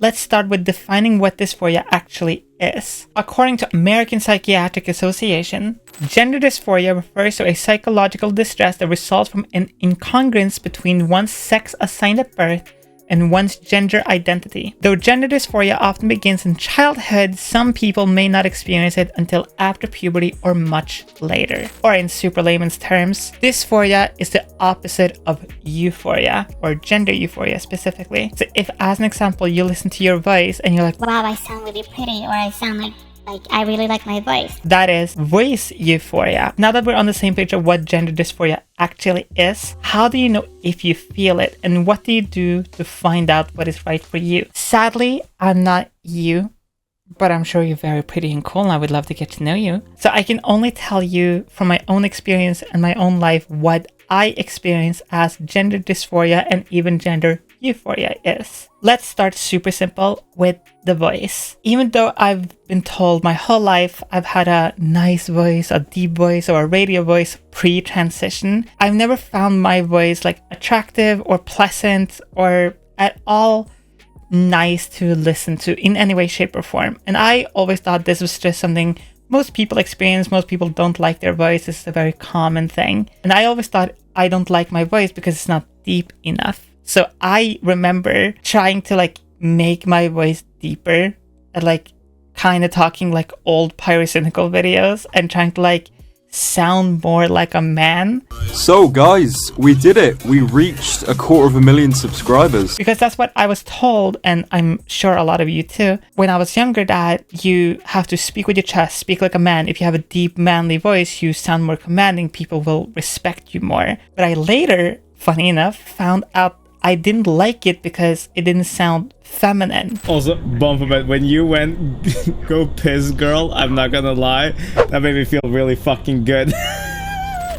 Let's start with defining what dysphoria actually is. According to American Psychiatric Association, gender dysphoria refers to a psychological distress that results from an incongruence between one's sex assigned at birth and one's gender identity. Though gender dysphoria often begins in childhood, some people may not experience it until after puberty or much later. Or in super layman's terms, dysphoria is the opposite of euphoria, or gender euphoria specifically. So if, as an example, you listen to your voice and you're like, wow, I sound really pretty, or I sound like I really like my voice. That is voice euphoria. Now that we're on the same page of what gender dysphoria actually is, how do you know if you feel it? And what do you do to find out what is right for you? Sadly, I'm not you, but I'm sure you're very pretty and cool and I would love to get to know you. So I can only tell you from my own experience and my own life what I experience as gender dysphoria and even gender euphoria is. Let's start super simple with the voice. Even though I've been told my whole life I've had a nice voice, a deep voice, or a radio voice pre-transition, I've never found my voice like attractive or pleasant or at all nice to listen to in any way, shape, or form. And I always thought this was just something most people experience. Most people don't like their voice. It's a very common thing. And I always thought I don't like my voice because it's not deep enough. So I remember trying to like make my voice deeper and like kind of talking like old pyrocynical videos and trying to like sound more like a man. So guys, we did it. We reached 250,000 subscribers. Because that's what I was told, and I'm sure a lot of you too, when I was younger, that you have to speak with your chest, speak like a man. If you have a deep manly voice, you sound more commanding, people will respect you more. But I later, funny enough, found out I didn't like it because it didn't sound feminine. Also, Bumperman, when you went go piss girl, I'm not gonna lie, that made me feel really fucking good.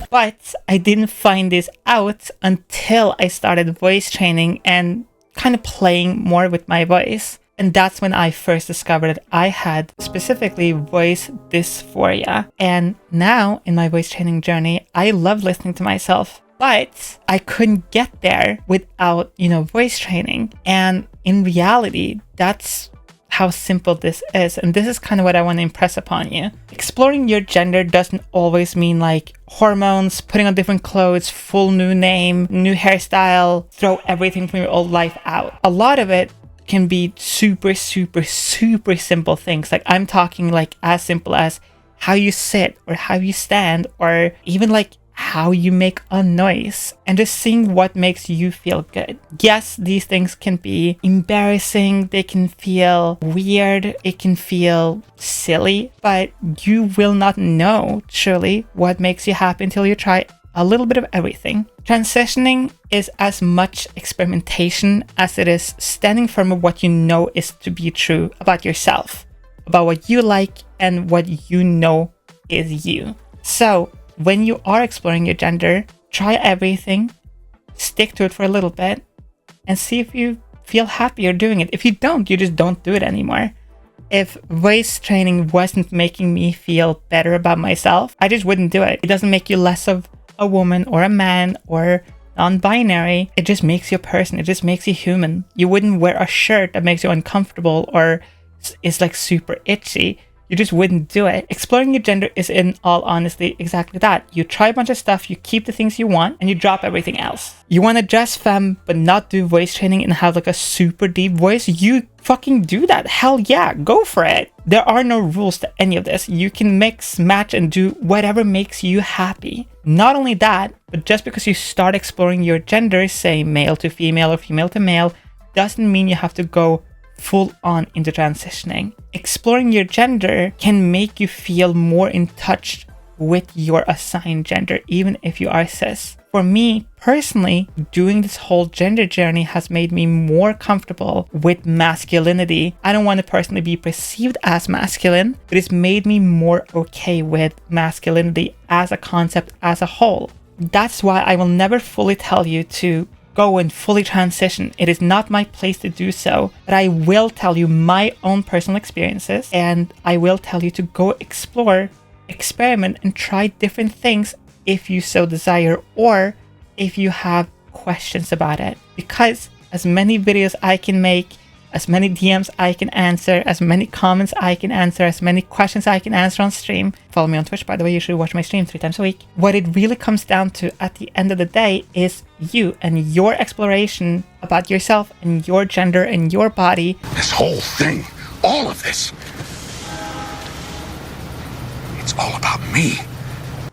But I didn't find this out until I started voice training and kind of playing more with my voice. And that's when I first discovered that I had specifically voice dysphoria. And now in my voice training journey, I love listening to myself. But I couldn't get there without, voice training. And in reality, that's how simple this is. And this is kind of what I want to impress upon you. Exploring your gender doesn't always mean like hormones, putting on different clothes, full new name, new hairstyle, throw everything from your old life out. A lot of it can be super, super, super simple things. Like I'm talking like as simple as how you sit or how you stand, or even like how you make a noise, and just seeing what makes you feel good. Yes, these things can be embarrassing, they can feel weird, it can feel silly, but you will not know truly what makes you happy until you try a little bit of everything. Transitioning is as much experimentation as it is standing firm of what you know is to be true about yourself, about what you like and what you know is you. So when you are exploring your gender, try everything, stick to it for a little bit, and see if you feel happier doing it. If you don't, you just don't do it anymore. If voice training wasn't making me feel better about myself, I just wouldn't do it. It doesn't make you less of a woman or a man or non-binary. It just makes you a person. It just makes you human. You wouldn't wear a shirt that makes you uncomfortable or is like super itchy. You just wouldn't do it. Exploring your gender is, in all honesty, exactly that. You try a bunch of stuff, you keep the things you want, and you drop everything else. You want to dress femme, but not do voice training and have like a super deep voice? You fucking do that. Hell yeah, go for it. There are no rules to any of this. You can mix, match, and do whatever makes you happy. Not only that, but just because you start exploring your gender, say male to female or female to male, doesn't mean you have to go full on into transitioning. Exploring your gender can make you feel more in touch with your assigned gender, even if you are cis. For me personally, doing this whole gender journey has made me more comfortable with masculinity. I don't want to personally be perceived as masculine, but it's made me more okay with masculinity as a concept as a whole. That's why I will never fully tell you to go and fully transition. It is not my place to do so, but I will tell you my own personal experiences, and I will tell you to go explore, experiment, and try different things if you so desire, or if you have questions about it. Because as many videos I can make, as many DMs I can answer, as many comments I can answer, as many questions I can answer on stream. Follow me on Twitch, by the way. You should watch my stream 3 times a week. What it really comes down to at the end of the day is you and your exploration about yourself and your gender and your body. This whole thing, all of this, it's all about me.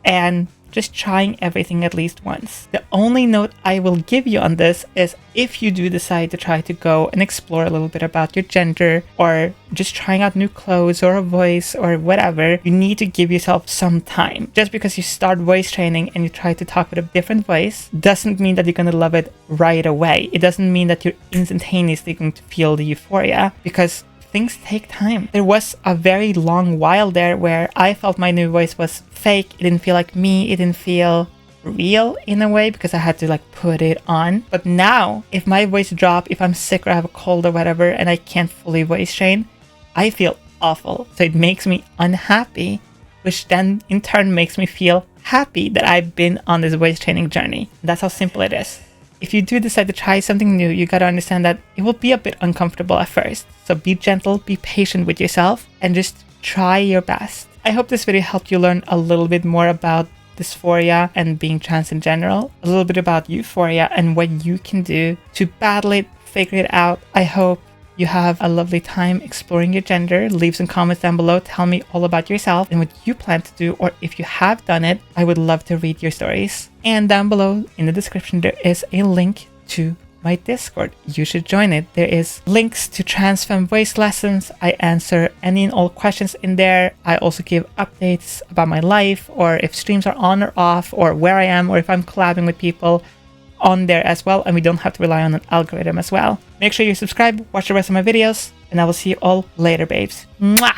And just trying everything at least once. The only note I will give you on this is if you do decide to try to go and explore a little bit about your gender, or just trying out new clothes or a voice or whatever, you need to give yourself some time. Just because you start voice training and you try to talk with a different voice doesn't mean that you're gonna love it right away. It doesn't mean that you're instantaneously going to feel the euphoria, because things take time. There was a very long while there where I felt my new voice was fake. It didn't feel like me. It didn't feel real in a way because I had to like put it on. But now, if my voice drops, if I'm sick or I have a cold or whatever and I can't fully voice train, I feel awful. So it makes me unhappy, which then in turn makes me feel happy that I've been on this voice training journey. That's how simple it is. If you do decide to try something new, you gotta understand that it will be a bit uncomfortable at first. So be gentle, be patient with yourself, and just try your best. I hope this video helped you learn a little bit more about dysphoria and being trans in general, a little bit about euphoria and what you can do to battle it, figure it out. I hope you have a lovely time exploring your gender. Leave some comments down below. Tell me all about yourself and what you plan to do, or if you have done it, I would love to read your stories. And down below in the description, there is a link to my Discord. You should join it. There is links to transfem voice lessons. I answer any and all questions in there. I also give updates about my life, or if streams are on or off, or where I am, or if I'm collabing with people on there as well, and we don't have to rely on an algorithm as well. Make sure you subscribe, watch the rest of my videos, and I will see you all later, babes. Mwah!